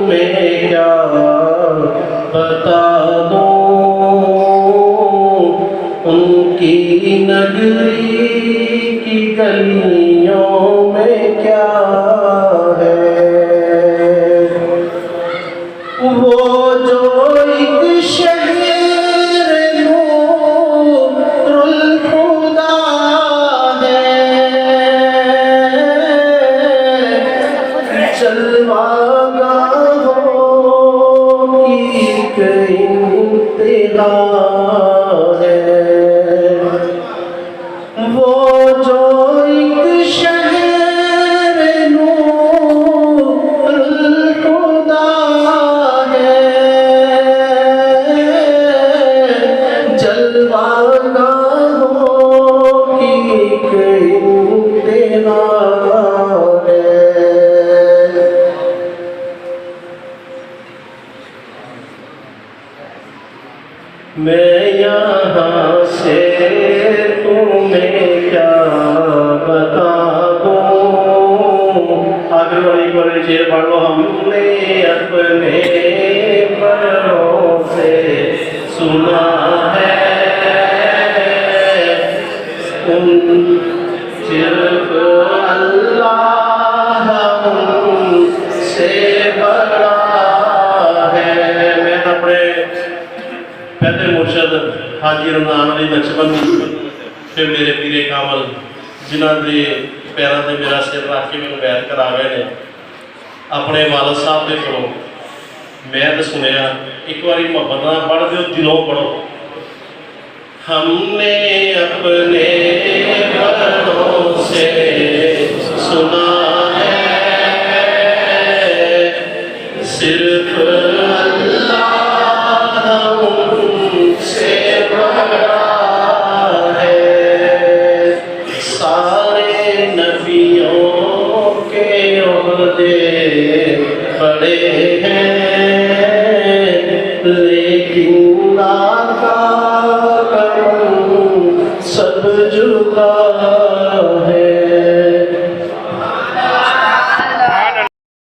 मैं क्या बता दूं उनकी नगरी की गलियों में क्या है। वो जो एक शहर नूरुल खुदा है, जलवागाहों की एक इंतहा है। वो जो एक शहर नूरुल खुदा है, जलवागाहों की एक इंतहा है। मैं यहाँ से तुम्हें क्या बता दूँ। आखिर वाली पर शेर पढ़ लो। हमने अपने बड़ों से सुना है उन सिर्फ अल्लाह उनसे बड़ा है। मैं अपने पहले मुर्शद हाजी रमजान अली नक्शबंदी फिर मेरे पीरे कामल जिन्हों के पैरों से मेरा सिर रख के मैं बैठ करा गए ने अपने वालद साहब के कोलों मैं तो सुनिया एक बार मोहब्बत ना पढ़ दो दिलों पढ़ो। हमने अपने बड़ों से सुना है सिर्फ अल्लाह उनसे बड़ा है। सारे नबियों के ओहदे बड़े हैं, लेकिन आका का सब जुदा